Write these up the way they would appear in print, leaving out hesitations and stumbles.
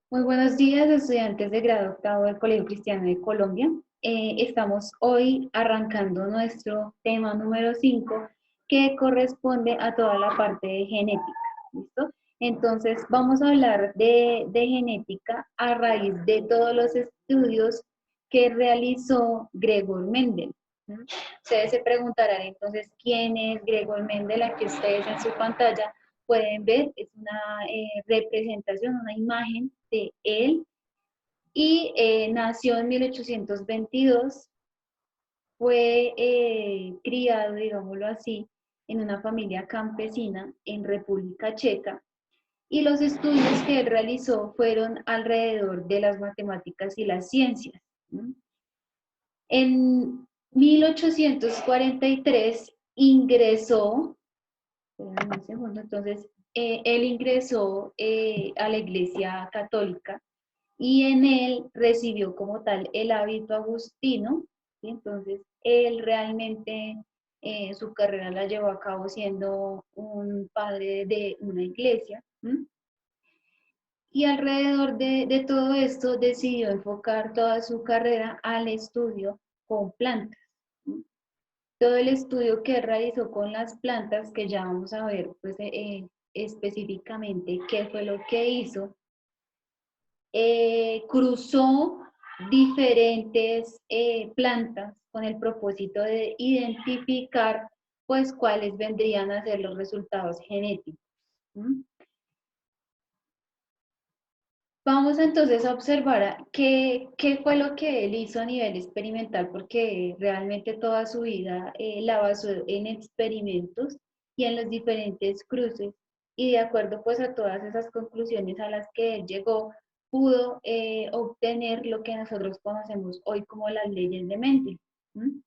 Muy buenos días, estudiantes de grado octavo del Colegio Cristiano de Colombia. Estamos hoy arrancando nuestro tema número 5, que corresponde a toda la parte de genética. ¿Listo? Entonces, vamos a hablar de genética a raíz de todos los estudios que realizó Gregor Mendel. ¿Mm? Ustedes se preguntarán entonces quién es Gregor Mendel. Aquí ustedes en su pantalla pueden ver, es una representación, una imagen de él, y nació en 1822, fue criado, digámoslo así, en una familia campesina en República Checa, y los estudios que él realizó fueron alrededor de las matemáticas y las ciencias. ¿Mm? En 1843 ingresó, un segundo, entonces, él ingresó a la Iglesia Católica y en él recibió como tal el hábito agustino, ¿sí? Entonces él realmente su carrera la llevó a cabo siendo un padre de una iglesia. ¿Sí? Y alrededor de todo esto decidió enfocar toda su carrera al estudio con plantas. ¿Sí? Todo el estudio que realizó con las plantas, que ya vamos a ver pues, específicamente qué fue lo que hizo, cruzó diferentes plantas con el propósito de identificar pues cuáles vendrían a ser los resultados genéticos. ¿Mm? Vamos entonces a observar qué fue lo que él hizo a nivel experimental, porque realmente toda su vida la basó en experimentos y en los diferentes cruces, y de acuerdo pues a todas esas conclusiones a las que él llegó, pudo obtener lo que nosotros conocemos hoy como las leyes de Mendel. ¿Mm?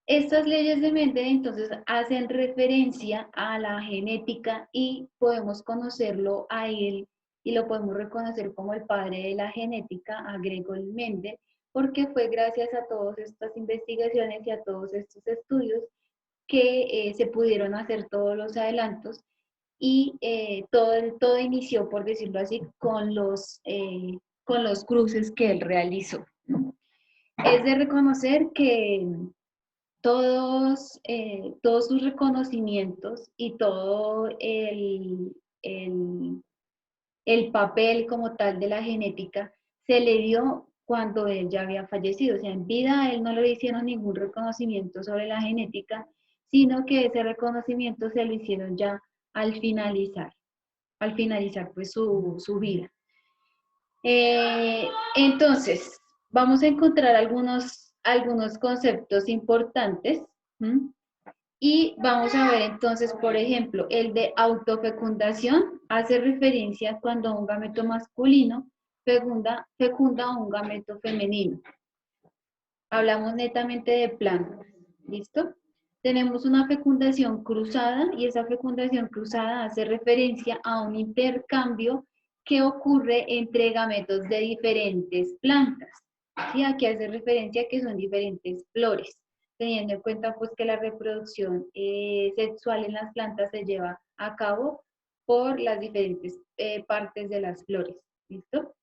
Estas leyes de Mendel entonces hacen referencia a la genética y podemos conocerlo a él y lo podemos reconocer como el padre de la genética, a Gregor Mendel, porque fue gracias a todas estas investigaciones y a todos estos estudios que se pudieron hacer todos los adelantos y todo inició, por decirlo así, con los cruces que él realizó. Es de reconocer que todos sus reconocimientos y todo el papel como tal de la genética se le dio cuando él ya había fallecido. O sea, en vida a él no le hicieron ningún reconocimiento sobre la genética, sino que ese reconocimiento se lo hicieron ya al finalizar pues su vida. Entonces, vamos a encontrar algunos conceptos importantes. ¿Mm? Y vamos a ver entonces, por ejemplo, el de autofecundación hace referencia cuando un gameto masculino fecunda a un gameto femenino. Hablamos netamente de plantas. ¿Listo? Tenemos una fecundación cruzada y esa fecundación cruzada hace referencia a un intercambio que ocurre entre gametos de diferentes plantas. Y aquí hace referencia a que son diferentes flores, teniendo en cuenta pues que la reproducción sexual en las plantas se lleva a cabo por las diferentes partes de las flores. ¿Listo?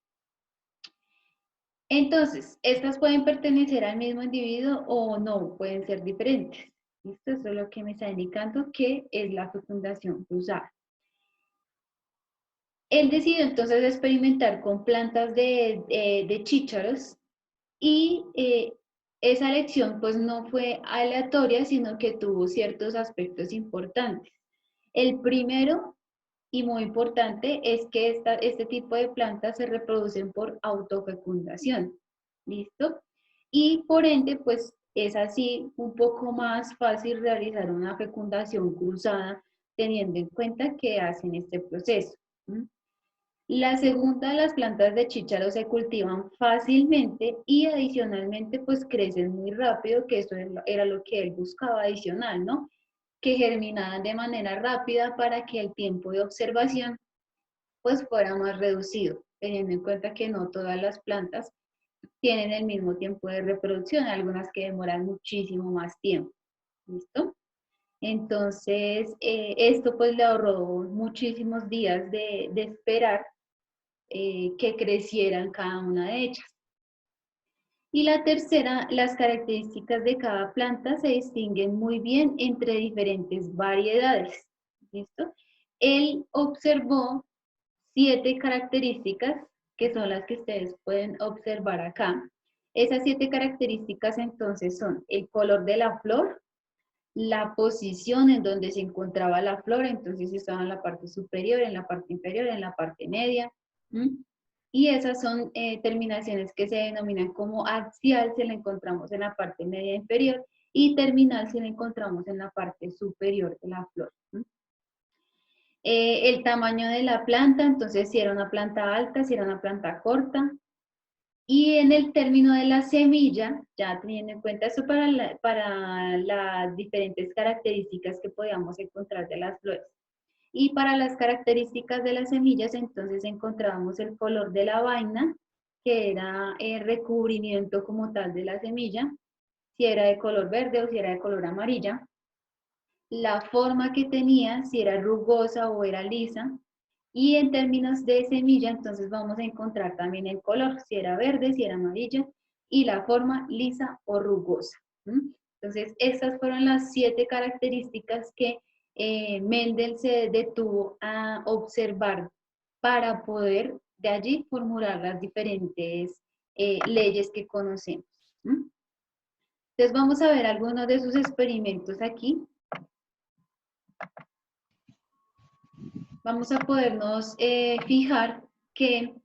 Entonces, estas pueden pertenecer al mismo individuo o no, pueden ser diferentes. ¿Listo? Eso es lo que me está indicando que es la fecundación cruzada. Él decidió entonces experimentar con plantas de chícharos y esa elección pues no fue aleatoria, sino que tuvo ciertos aspectos importantes. El primero y muy importante es que este tipo de plantas se reproducen por autofecundación. ¿Listo? Y por ende, pues es así un poco más fácil realizar una fecundación cruzada teniendo en cuenta que hacen este proceso. ¿Mm? La segunda, las plantas de chícharo se cultivan fácilmente y adicionalmente pues crecen muy rápido, que eso era lo que él buscaba adicional, ¿no? Que germinaran de manera rápida para que el tiempo de observación pues fuera más reducido, teniendo en cuenta que no todas las plantas tienen el mismo tiempo de reproducción, algunas que demoran muchísimo más tiempo. ¿Listo? Entonces, esto pues le ahorró muchísimos días de esperar que crecieran cada una de ellas. Y la tercera, las características de cada planta se distinguen muy bien entre diferentes variedades. ¿Listo? Él observó 7 características que son las que ustedes pueden observar acá. Esas 7 características entonces son el color de la flor, la posición en donde se encontraba la flor, entonces si estaba en la parte superior, en la parte inferior, en la parte media. Y esas son terminaciones que se denominan como axial, si la encontramos en la parte media inferior, y terminal si la encontramos en la parte superior de la flor. El tamaño de la planta, entonces si era una planta alta, si era una planta corta. Y en el término de la semilla, ya teniendo en cuenta eso para las diferentes características que podíamos encontrar de las flores. Y para las características de las semillas, entonces encontrábamos el color de la vaina, que era el recubrimiento como tal de la semilla, si era de color verde o si era de color amarilla, la forma que tenía, si era rugosa o era lisa, y en términos de semilla, entonces vamos a encontrar también el color, si era verde, si era amarilla, y la forma lisa o rugosa. Entonces, estas fueron las 7 características que Mendel se detuvo a observar para poder de allí formular las diferentes leyes que conocemos. Entonces, vamos a ver algunos de sus experimentos aquí. Vamos a podernos fijar que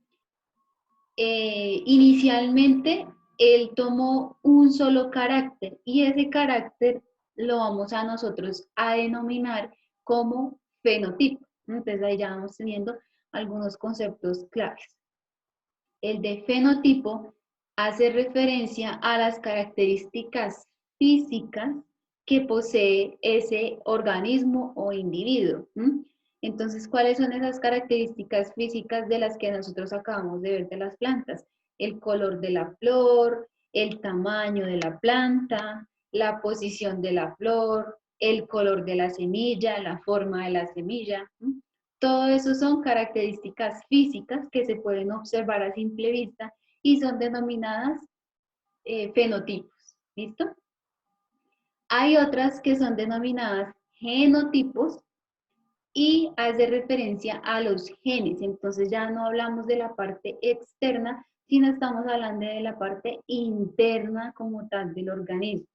inicialmente él tomó un solo carácter y ese carácter lo vamos a nosotros a denominar como fenotipo. Entonces ahí ya vamos teniendo algunos conceptos claves. El de fenotipo hace referencia a las características físicas que posee ese organismo o individuo. Entonces, ¿cuáles son esas características físicas de las que nosotros acabamos de ver de las plantas? El color de la flor, el tamaño de la planta, la posición de la flor, el color de la semilla, la forma de la semilla. Todo eso son características físicas que se pueden observar a simple vista y son denominadas fenotipos. ¿Listo? Hay otras que son denominadas genotipos y hace referencia a los genes. Entonces ya no hablamos de la parte externa, sino estamos hablando de la parte interna como tal del organismo.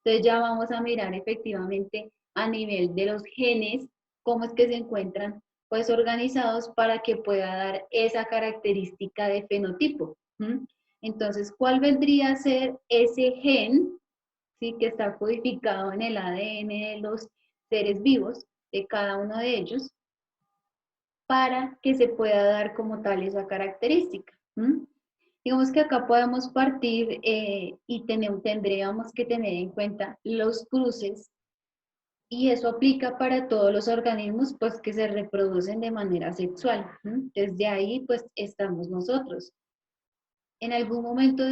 Entonces ya vamos a mirar efectivamente a nivel de los genes, cómo es que se encuentran pues organizados para que pueda dar esa característica de fenotipo. Entonces, ¿cuál vendría a ser ese gen, sí, que está codificado en el ADN de los seres vivos, de cada uno de ellos, para que se pueda dar como tal esa característica? Digamos que acá podemos partir y tendríamos que tener en cuenta los cruces, y eso aplica para todos los organismos pues, que se reproducen de manera sexual. Desde ahí pues estamos nosotros. En algún momento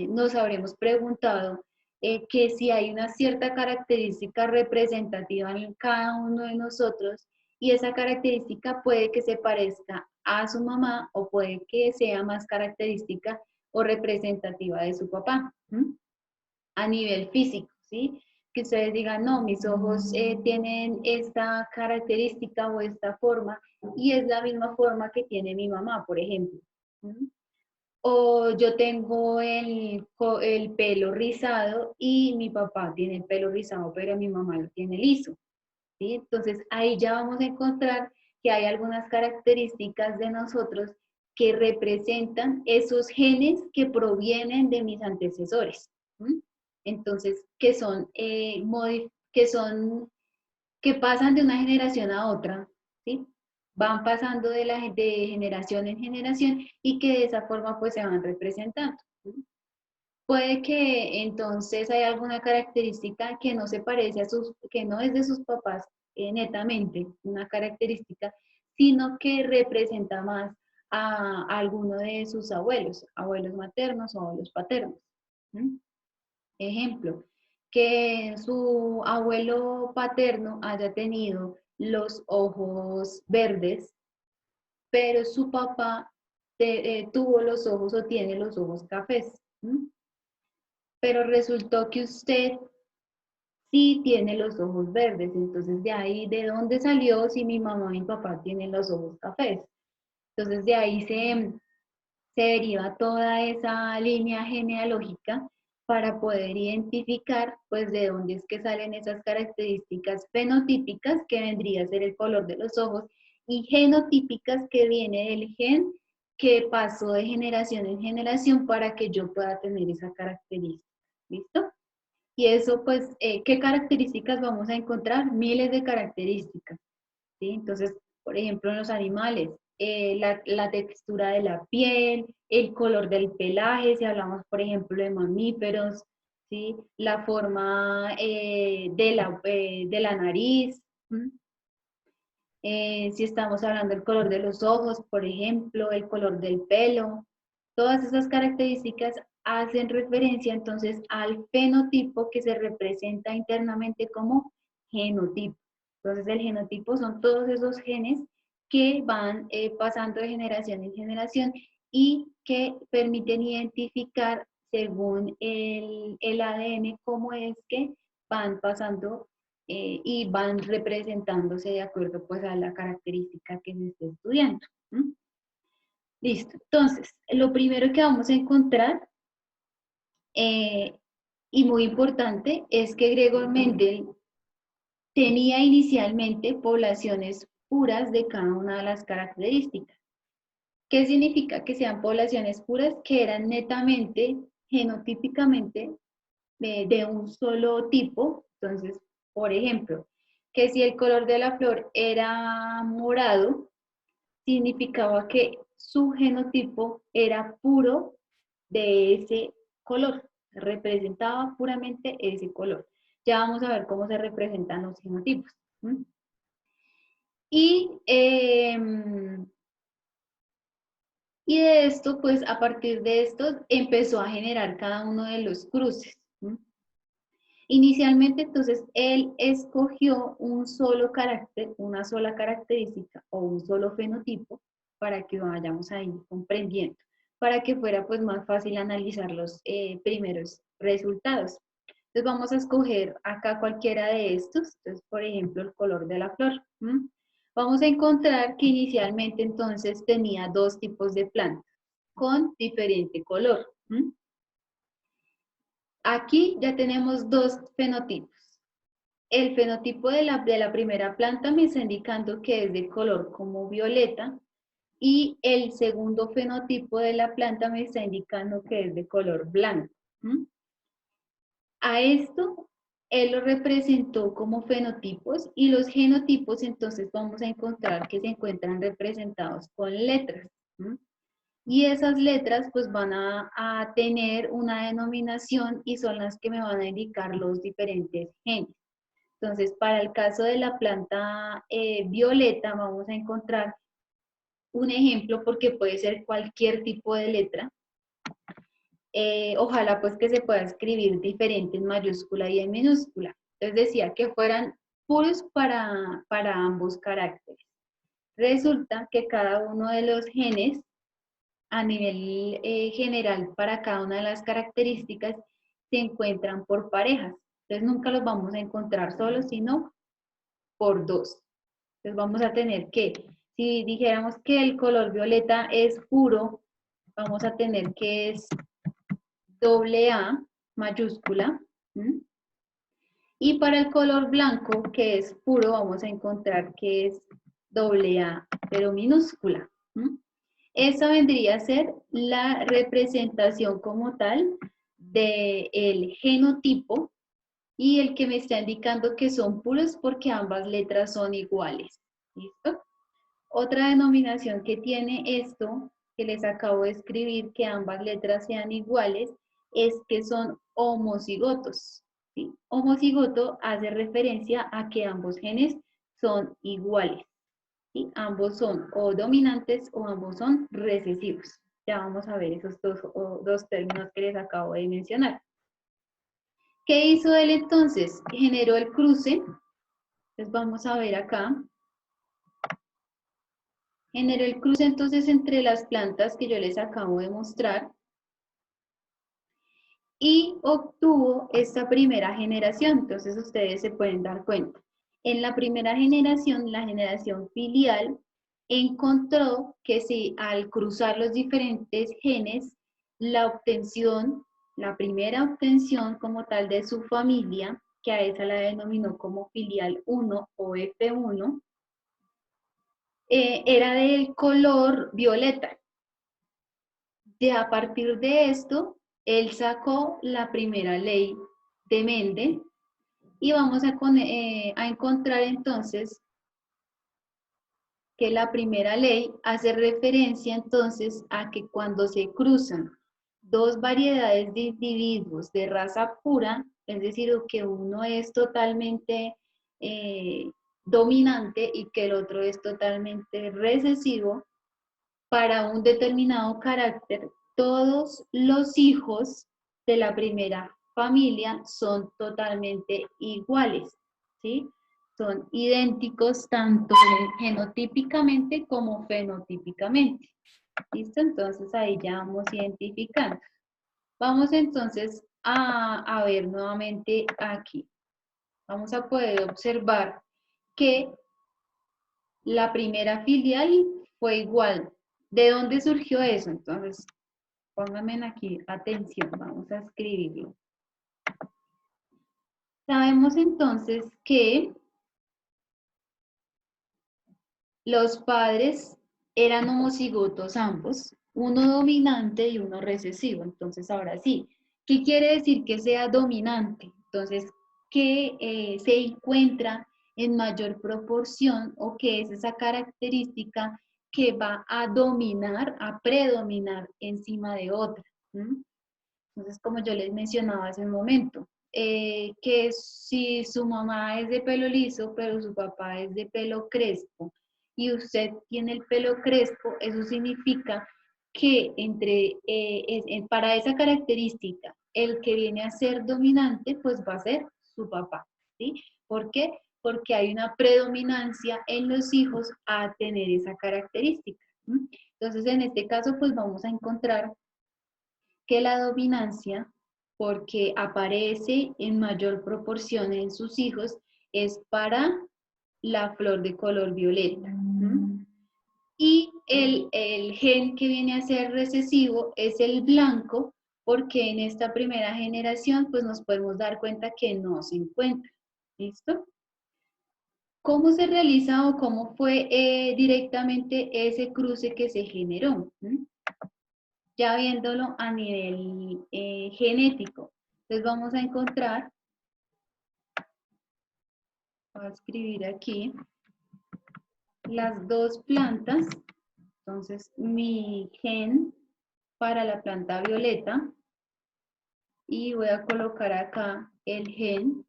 nos habremos preguntado que si hay una cierta característica representativa en cada uno de nosotros y esa característica puede que se parezca a su mamá o puede que sea más característica o representativa de su papá, a nivel físico, ¿sí? Que ustedes digan, no, mis ojos tienen esta característica o esta forma y es la misma forma que tiene mi mamá, por ejemplo. O yo tengo el pelo rizado y mi papá tiene el pelo rizado, pero mi mamá lo tiene liso. ¿Sí? Entonces ahí ya vamos a encontrar que hay algunas características de nosotros que representan esos genes que provienen de mis antecesores. Entonces, que pasan de una generación a otra, ¿sí? Van pasando de generación en generación y que de esa forma pues se van representando. Puede que entonces hay alguna característica que no se parece que no es de sus papás netamente, una característica, sino que representa más a alguno de sus abuelos, abuelos maternos o abuelos paternos. Ejemplo, que su abuelo paterno haya tenido los ojos verdes, pero su papá tuvo los ojos o tiene los ojos cafés. ¿M? Pero resultó que usted sí tiene los ojos verdes. Entonces, de ahí, ¿de dónde salió si mi mamá y mi papá tienen los ojos cafés? Entonces, de ahí se deriva toda esa línea genealógica para poder identificar, pues, de dónde es que salen esas características fenotípicas, que vendría a ser el color de los ojos, y genotípicas, que viene del gen que pasó de generación en generación para que yo pueda tener esa característica. ¿Listo? Y eso, pues, ¿qué características vamos a encontrar? Miles de características, ¿sí? Entonces, por ejemplo, en los animales, la textura de la piel, el color del pelaje, si hablamos, por ejemplo, de mamíferos, ¿sí? La forma de la nariz, ¿m? Si estamos hablando del color de los ojos, por ejemplo, el color del pelo, todas esas características hacen referencia entonces al fenotipo que se representa internamente como genotipo. Entonces el genotipo son todos esos genes que van pasando de generación en generación y que permiten identificar según el ADN cómo es que van pasando y van representándose de acuerdo pues a la característica que se esté estudiando. ¿Mm? Listo. Entonces, lo primero que vamos a encontrar, eh, y muy importante, es que Gregor Mendel tenía inicialmente poblaciones puras de cada una de las características. ¿Qué significa que sean poblaciones puras? Que eran netamente, genotípicamente, de un solo tipo. Entonces, por ejemplo, que si el color de la flor era morado, significaba que su genotipo era puro de ese color, representaba puramente ese color. Ya vamos a ver cómo se representan los genotipos. ¿Mm? Y, y de esto, pues a partir de esto, empezó a generar cada uno de los cruces. ¿Mm? Inicialmente, entonces, él escogió un solo carácter, una sola característica o un solo fenotipo para que vayamos ahí comprendiendo, para que fuera pues más fácil analizar los primeros resultados. Entonces vamos a escoger acá cualquiera de estos, entonces por ejemplo el color de la flor. ¿M? Vamos a encontrar que inicialmente entonces tenía dos tipos de plantas con diferente color. ¿M? Aquí ya tenemos dos fenotipos. El fenotipo de la primera planta me está indicando que es de color como violeta y el segundo fenotipo de la planta me está indicando que es de color blanco. ¿Mm? A esto él lo representó como fenotipos y los genotipos entonces vamos a encontrar que se encuentran representados con letras. ¿Mm? Y esas letras pues van a tener una denominación y son las que me van a indicar los diferentes genes. Entonces, para el caso de la planta violeta, vamos a encontrar un ejemplo porque puede ser cualquier tipo de letra. Ojalá pues que se pueda escribir diferente en mayúscula y en minúscula. Entonces decía que fueran puros para ambos caracteres. Resulta que cada uno de los genes, a nivel general, para cada una de las características, se encuentran por parejas. Entonces nunca los vamos a encontrar solos, sino por dos. Entonces vamos a tener que, si dijéramos que el color violeta es puro, vamos a tener que es doble A mayúscula. ¿M? Y para el color blanco, que es puro, vamos a encontrar que es doble A, pero minúscula. ¿M? Esa vendría a ser la representación como tal del genotipo y el que me está indicando que son puros porque ambas letras son iguales. ¿Listo? Otra denominación que tiene esto, que les acabo de escribir, que ambas letras sean iguales, es que son homocigotos. ¿Sí? Homocigoto hace referencia a que ambos genes son iguales. ¿Sí? Ambos son o dominantes o ambos son recesivos. Ya vamos a ver esos dos términos que les acabo de mencionar. ¿Qué hizo él entonces? Generó el cruce. Entonces vamos a ver acá. Generó el cruce entonces entre las plantas que yo les acabo de mostrar y obtuvo esta primera generación. Entonces ustedes se pueden dar cuenta. En la primera generación, la generación filial, encontró que si al cruzar los diferentes genes, la obtención, la primera obtención como tal de su familia, que a esa la denominó como filial 1 o F1, era del color violeta. A partir de esto, él sacó la primera ley de Mendel y vamos a encontrar entonces que la primera ley hace referencia entonces a que cuando se cruzan dos variedades de individuos de raza pura, es decir, que uno es totalmente dominante y que el otro es totalmente recesivo, para un determinado carácter, todos los hijos de la primera familia son totalmente iguales, ¿sí? Son idénticos tanto genotípicamente como fenotípicamente. ¿Listo? Entonces ahí ya vamos identificando. Vamos entonces a ver nuevamente aquí. Vamos a poder observar que la primera filial fue igual. ¿De dónde surgió eso? Entonces, pónganme aquí atención, vamos a escribirlo. Sabemos entonces que los padres eran homocigotos ambos, uno dominante y uno recesivo. Entonces, ahora sí, ¿qué quiere decir que sea dominante? Entonces, ¿qué se encuentra en mayor proporción o qué es esa característica que va a dominar, a predominar encima de otra? Entonces, como yo les mencionaba hace un momento, que si su mamá es de pelo liso, pero su papá es de pelo crespo, y usted tiene el pelo crespo, eso significa que para esa característica, el que viene a ser dominante, pues va a ser su papá, ¿sí? ¿Por qué? Porque hay una predominancia en los hijos a tener esa característica. Entonces, en este caso, pues vamos a encontrar que la dominancia, porque aparece en mayor proporción en sus hijos, es para la flor de color violeta. Y el gen que viene a ser recesivo es el blanco, porque en esta primera generación pues nos podemos dar cuenta que no se encuentra. ¿Listo? ¿Cómo se realiza o cómo fue directamente ese cruce que se generó? Ya viéndolo a nivel genético. Entonces vamos a encontrar, voy a escribir aquí, las dos plantas. Entonces mi gen para la planta violeta y voy a colocar acá el gen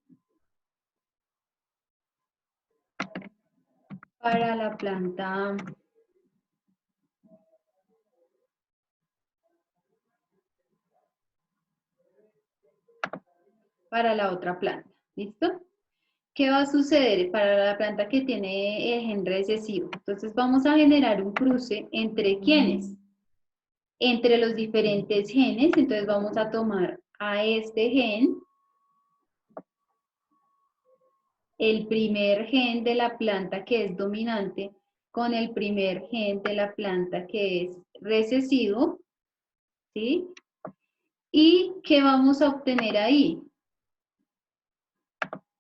para la planta para la otra planta. ¿Listo? ¿Qué va a suceder para la planta que tiene el gen recesivo? Entonces vamos a generar un cruce entre ¿quiénes? Entre los diferentes genes. Entonces vamos a tomar a este gen, el primer gen de la planta que es dominante, con el primer gen de la planta que es recesivo, ¿sí? ¿Y qué vamos a obtener ahí?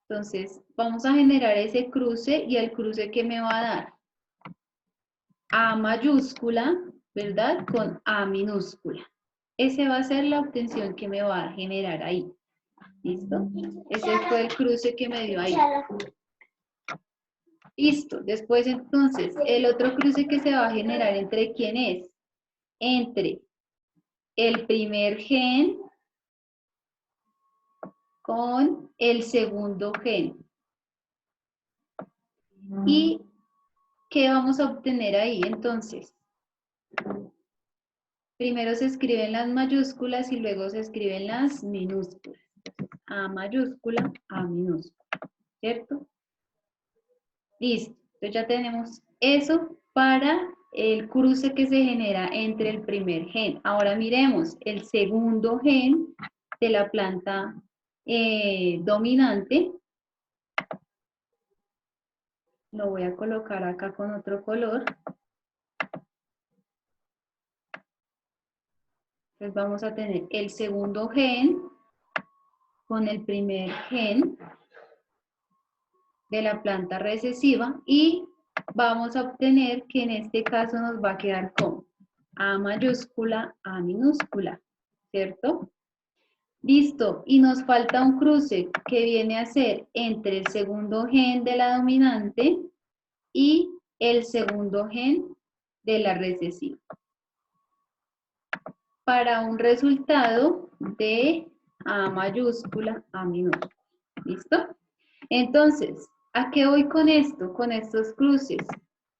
Entonces, vamos a generar ese cruce y el cruce que me va a dar A mayúscula, ¿verdad? Con A minúscula. Ese va a ser la obtención que me va a generar ahí. ¿Listo? Ese fue el cruce que me dio ahí. Listo. Después, entonces, el otro cruce que se va a generar entre quién es? Entre el primer gen con el segundo gen. ¿Y qué vamos a obtener ahí? Entonces, primero se escriben las mayúsculas y luego se escriben las minúsculas. A mayúscula, A minúscula, ¿cierto? Listo. Entonces ya tenemos eso para el cruce que se genera entre el primer gen. Ahora miremos el segundo gen de la planta dominante. Lo voy a colocar acá con otro color. Entonces vamos a tener el segundo gen con el primer gen de la planta recesiva y vamos a obtener que en este caso nos va a quedar con A mayúscula, A minúscula, ¿cierto? Listo, y nos falta un cruce que viene a ser entre el segundo gen de la dominante y el segundo gen de la recesiva, para un resultado de A mayúscula, A minúscula. ¿Listo? Entonces, ¿a qué voy con esto? Con estos cruces.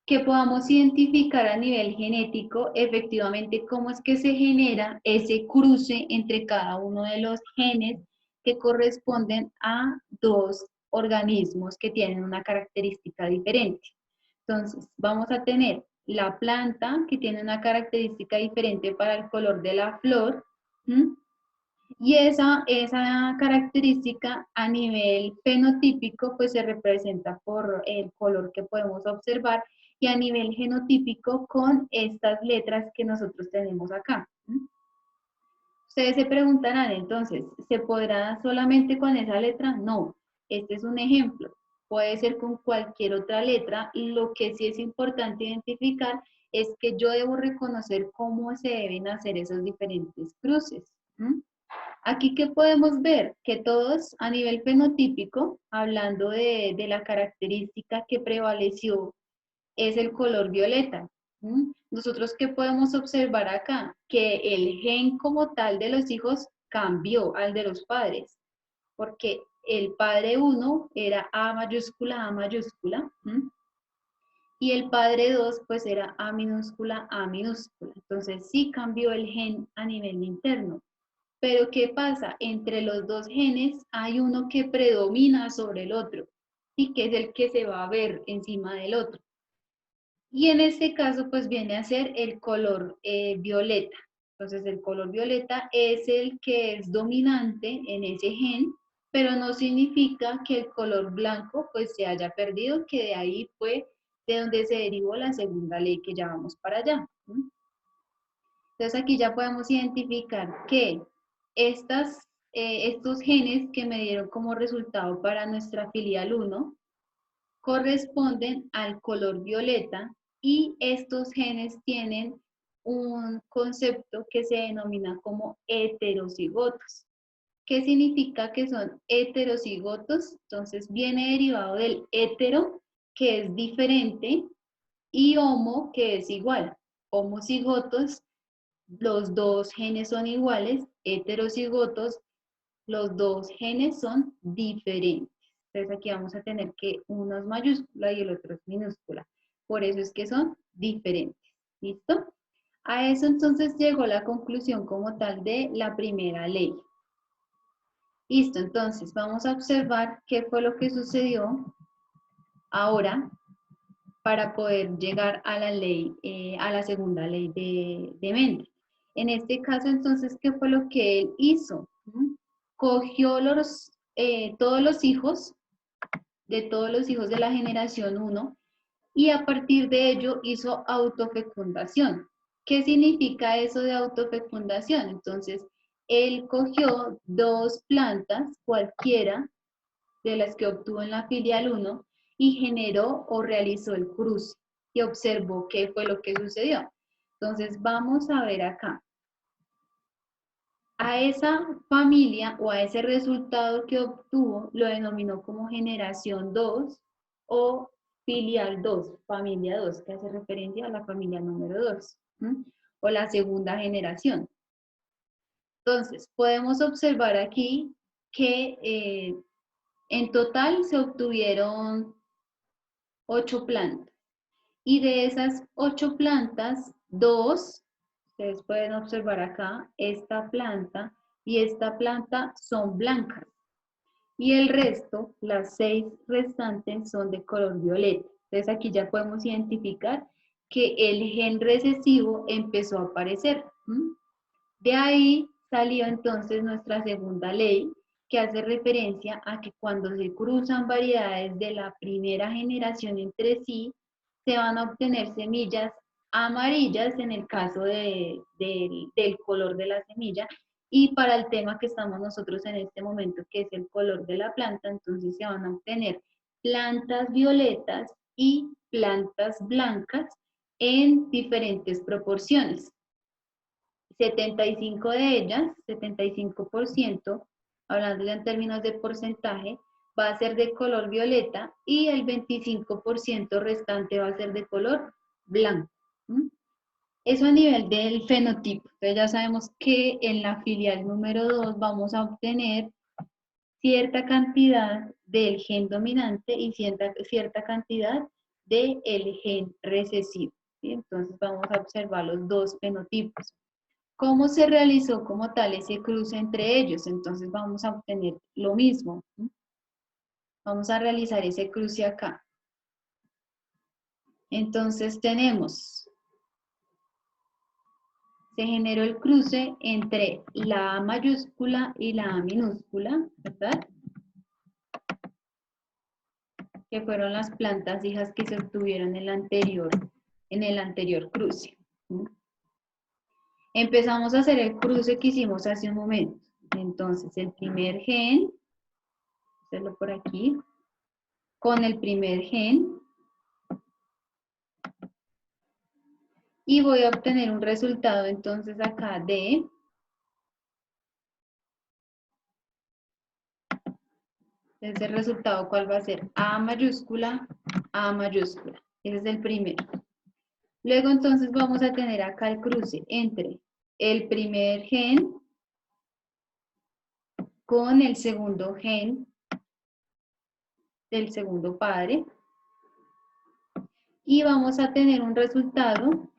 Que podamos identificar a nivel genético efectivamente cómo es que se genera ese cruce entre cada uno de los genes que corresponden a dos organismos que tienen una característica diferente. Entonces, vamos a tener la planta que tiene una característica diferente para el color de la flor, ¿m? Y esa característica a nivel fenotípico pues se representa por el color que podemos observar y a nivel genotípico con estas letras que nosotros tenemos acá. Ustedes se preguntarán entonces, ¿se podrá solamente con esa letra? No, este es un ejemplo. Puede ser con cualquier otra letra. Lo que sí es importante identificar es que yo debo reconocer cómo se deben hacer esos diferentes cruces. Aquí, ¿qué podemos ver? Que todos a nivel fenotípico, hablando de la característica que prevaleció, es el color violeta. Nosotros, ¿qué podemos observar acá? Que el gen como tal de los hijos cambió al de los padres, porque el padre 1 era A mayúscula, y el padre 2 pues era A minúscula, A minúscula. Entonces sí cambió el gen a nivel interno. Pero ¿qué pasa? Entre los dos genes hay uno que predomina sobre el otro y que es el que se va a ver encima del otro. Y en este caso pues viene a ser el color violeta. Entonces el color violeta es el que es dominante en ese gen, pero no significa que el color blanco pues se haya perdido, que de ahí fue de donde se derivó la segunda ley que ya vamos para allá. Entonces aquí ya podemos identificar que estos genes que me dieron como resultado para nuestra filial 1 corresponden al color violeta y estos genes tienen un concepto que se denomina como heterocigotos. ¿Qué significa que son heterocigotos? Entonces viene derivado del hetero, que es diferente, y homo, que es igual. Homocigotos, los dos genes son iguales, heterocigotos, los dos genes son diferentes. Entonces aquí vamos a tener que uno es mayúscula y el otro es minúscula. Por eso es que son diferentes. ¿Listo? A eso entonces llegó la conclusión como tal de la primera ley. Listo, entonces vamos a observar qué fue lo que sucedió ahora para poder llegar a la ley, a la segunda ley de Mendel. En este caso, entonces, ¿qué fue lo que él hizo? Cogió todos los hijos de la generación 1 y a partir de ello hizo autofecundación. ¿Qué significa eso de autofecundación? Entonces, él cogió dos plantas, cualquiera de las que obtuvo en la filial 1, y generó o realizó el cruce y observó qué fue lo que sucedió. Entonces, vamos a ver acá. A esa familia o a ese resultado que obtuvo lo denominó como generación 2 o filial 2, familia 2, que hace referencia a la familia número 2, o la segunda generación. Entonces, podemos observar aquí que en total se obtuvieron 8 plantas. Y de esas 8 plantas, 2, ustedes pueden observar acá, esta planta y esta planta son blancas. Y el resto, las 6 restantes, son de color violeta. Entonces aquí ya podemos identificar que el gen recesivo empezó a aparecer. De ahí salió entonces nuestra segunda ley, que hace referencia a que cuando se cruzan variedades de la primera generación entre sí, se van a obtener semillas amarillas en el caso del color de la semilla, y para el tema que estamos nosotros en este momento, que es el color de la planta, entonces se van a obtener plantas violetas y plantas blancas en diferentes proporciones. 75 de ellas, 75%, hablando en términos de porcentaje, va a ser de color violeta y el 25% restante va a ser de color blanco. Eso a nivel del fenotipo. Entonces ya sabemos que en la filial número 2 vamos a obtener cierta cantidad del gen dominante y cierta cantidad del gen recesivo. ¿Sí? Entonces vamos a observar los dos fenotipos. ¿Cómo se realizó como tal ese cruce entre ellos? Entonces vamos a obtener lo mismo. Vamos a realizar ese cruce acá. Entonces tenemos, se generó el cruce entre la A mayúscula y la A minúscula, ¿verdad? Que fueron las plantas hijas que se obtuvieron en el anterior cruce. Empezamos a hacer el cruce que hicimos hace un momento. Entonces, el primer gen, hacerlo por aquí, con el primer gen, y voy a obtener un resultado entonces acá de ese resultado, ¿cuál va a ser? A mayúscula, A mayúscula. Ese es el primero. Luego entonces vamos a tener acá el cruce entre el primer gen con el segundo gen del segundo padre. Y vamos a tener un resultado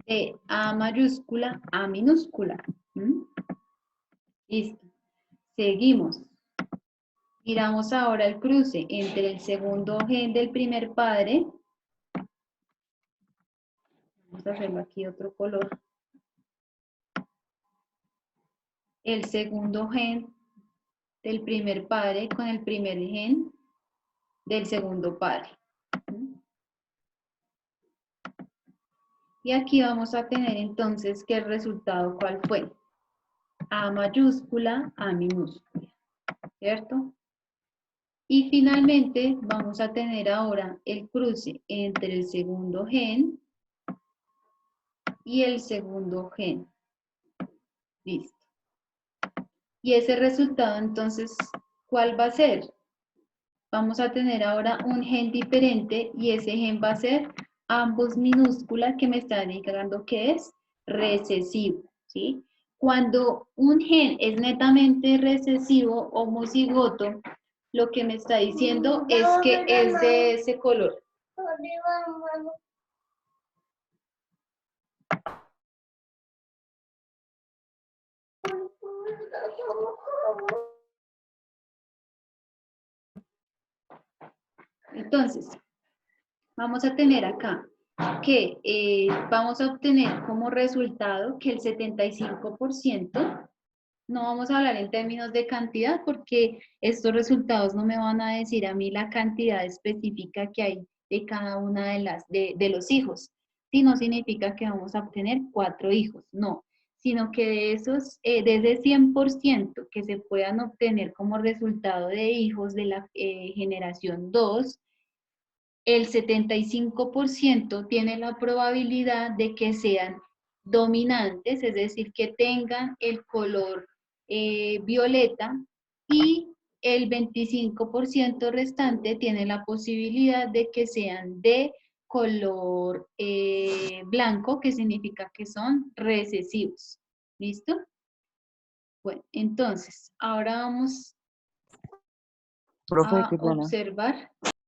de A mayúscula, A minúscula. Listo. Seguimos. Miramos ahora el cruce entre el segundo gen del primer padre. Vamos a hacerlo aquí otro color. El segundo gen del primer padre con el primer gen del segundo padre. Y aquí vamos a tener entonces que el resultado, ¿cuál fue? A mayúscula, A minúscula, ¿cierto? Y finalmente vamos a tener ahora el cruce entre el segundo gen y el segundo gen. Listo. Y ese resultado entonces, ¿cuál va a ser? Vamos a tener ahora un gen diferente y ese gen va a ser ambos minúsculas, que me están indicando que es recesivo, ¿sí? Cuando un gen es netamente recesivo, homocigoto, lo que me está diciendo es que es de ese color. Entonces, vamos a tener acá que vamos a obtener como resultado que el 75%, no vamos a hablar en términos de cantidad porque estos resultados no me van a decir a mí la cantidad específica que hay de cada una de los hijos, sino significa que vamos a obtener 4 hijos, no, sino que de esos, de ese 100% que se puedan obtener como resultado de hijos de la generación 2, el 75% tiene la probabilidad de que sean dominantes, es decir, que tengan el color violeta, y el 25% restante tiene la posibilidad de que sean de color blanco, que significa que son recesivos. ¿Listo? Bueno, entonces, ahora vamos Profe, a qué pena. observar.